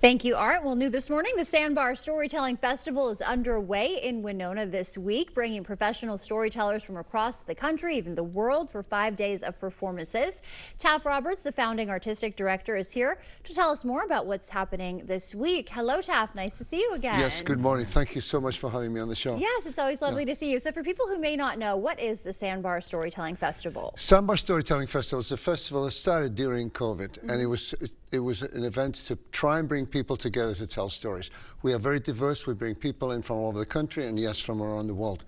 Thank you, Art. Well, new this morning, the Sandbar Storytelling Festival is underway in Winona this week, bringing professional storytellers from across the country, even the world, for 5 days of performances. Taff Roberts, the founding artistic director, is here to tell us more about what's happening this week. Hello, Taff. Nice to see you again. Yes, good morning. Thank you so much for having me on the show. Yes, it's always lovely to see you. So for people who may not know, what is the Sandbar Storytelling Festival? Sandbar Storytelling Festival is a festival that started during COVID, and it was an event to try and bring people together to tell stories. We are very diverse. We bring people in from all over the country and yes, from around the world.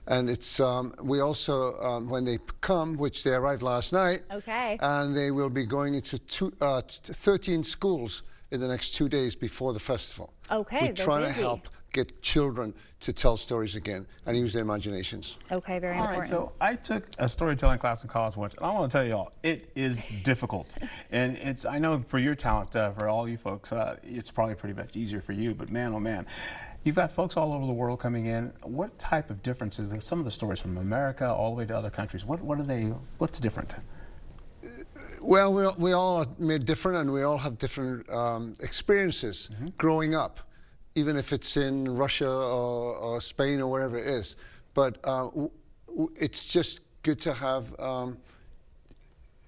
And it's we also, when they come, which they arrived last night, and they will be going into 13 schools in the next 2 days before the festival. Okay, we're trying to help get children to tell stories again and use their imaginations. Okay, very important. All right, so I took a storytelling class in college once, and I want to tell y'all, it is difficult. And it's, I know for your talent, for all you folks, it's probably pretty much easier for you, but man, oh man. You've got folks all over the world coming in. What type of differences, some of the stories from America all the way to other countries, what's different? Well, we all are made different, and we all have different experiences growing up, even if it's in Russia or Spain or wherever it is. But it's just good to have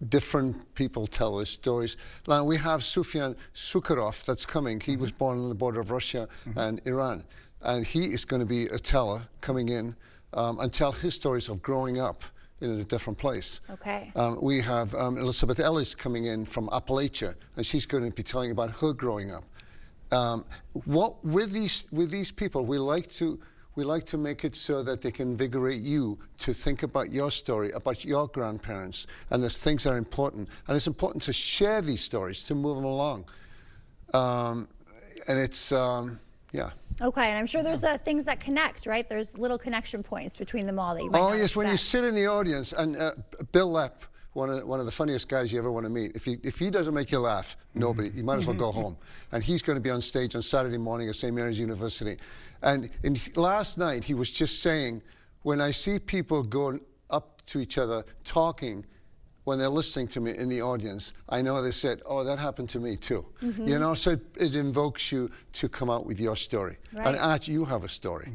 different people tell their stories. Now, we have Sufyan Sukharov that's coming. He was born on the border of Russia and Iran. And he is going to be a teller coming in and tell his stories of growing up in a different place. Okay. We have Elizabeth Ellis coming in from Appalachia, and she's going to be telling about her growing up. With these people, we like to make it so that they can invigorate you to think about your story, about your grandparents, and there's things that are important. And it's important to share these stories, to move them along. And it's, yeah. Okay, and I'm sure there's things that connect, right? There's little connection points between them all that you might not yes, expect. when you sit in the audience, and Bill Lepp, one of the funniest guys you ever want to meet. If he doesn't make you laugh, nobody. You might as well go home. And he's going to be on stage on Saturday morning at St. Mary's University. And last night he was just saying, when I see people going up to each other talking when they're listening to me in the audience, I know they said, "Oh, that happened to me too." You know, so it invokes you to come out with your story. Right. And Art, you have a story.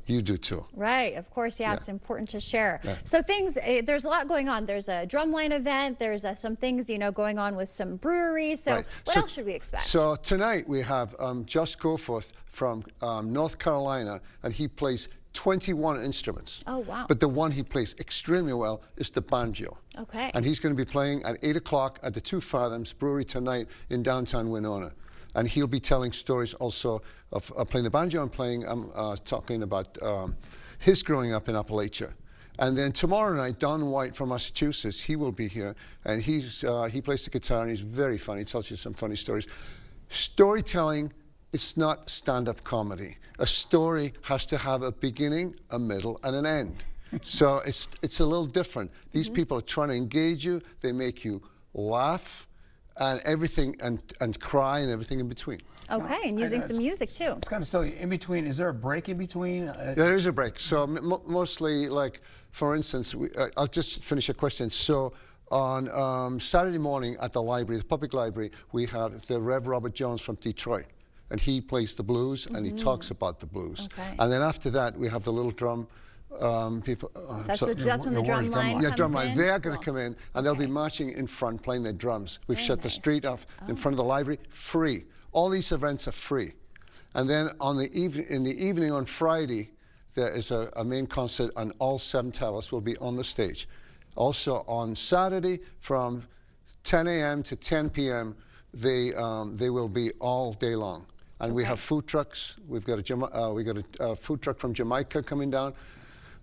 You do too. Right, of course, yeah, it's important to share. So things, there's a lot going on. There's a drumline event, there's some things, going on with some breweries. So what else should we expect? So tonight we have Josh Goforth from North Carolina, and he plays 21 instruments. Oh, wow. But the one he plays extremely well is the banjo. Okay. And he's going to be playing at 8 o'clock at the Two Fathoms Brewery tonight in downtown Winona. And he'll be telling stories also of playing the banjo and playing, talking about his growing up in Appalachia. And then tomorrow night, Don White from Massachusetts, he will be here, and he plays the guitar, and he's very funny. He tells you some funny stories. Storytelling, it's not stand-up comedy. A story has to have a beginning, a middle, and an end. So it's a little different. These people are trying to engage you. They make you laugh, and everything, and cry, and everything in between. Okay, and using some music too. It's kind of silly. In between, is there a break in between? There is a break. So mostly, like, for instance, I'll just finish a question. So on Saturday morning at the library, the public library, we have the Rev. Robert Jones from Detroit. And he plays the blues, and he talks about the blues. Okay. And then after that, we have the little drum people. That's when the drum line comes drum line. in? They are going to come in, and they'll be marching in front, playing their drums. We've shut the street off in front of the library, free. All these events are free. And then in the evening on Friday, there is a main concert, and all 7 tellers will be on the stage. Also on Saturday, from 10 a.m. to 10 p.m., they will be all day long. And we have food trucks. We've got a food truck from Jamaica coming down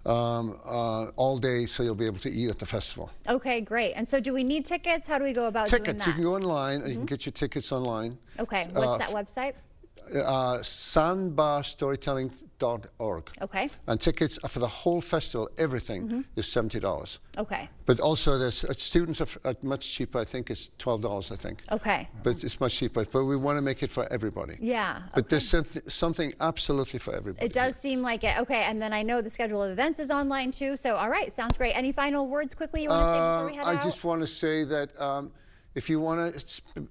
all day, so you'll be able to eat at the festival. Okay, great. And so do we need tickets? How do we go about doing that? Tickets, you can go online, and you can get your tickets online. Okay, what's that website? Sandbarstorytelling.org. Okay. And tickets for the whole festival, everything, is $70. Okay. But also there's students are much cheaper. I think it's $12, I think. Okay. But it's much cheaper. But we want to make it for everybody. Yeah. But there's something absolutely for everybody. It does seem like it. Okay, and then I know the schedule of events is online too. So all right, sounds great. Any final words quickly you want to say before we head out? I just want to say that if you want to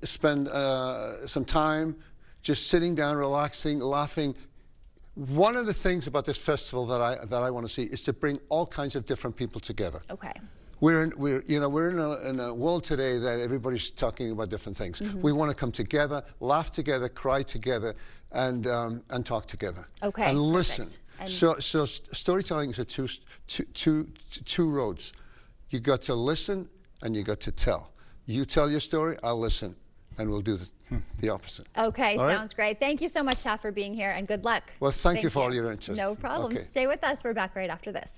spend some time just sitting down, relaxing, laughing. One of the things about this festival that I want to see is to bring all kinds of different people together. Okay. We're in a world today that everybody's talking about different things. We want to come together, laugh together, cry together, and talk together. Okay. And listen. Perfect. So storytelling is two roads. You got to listen and you got to tell. You tell your story, I'll listen, and we'll do the opposite. Okay, All right? sounds great. Thank you so much, Taft, for being here, and good luck. Well, thank you for all your interest. No problem. Okay. Stay with us. We're back right after this.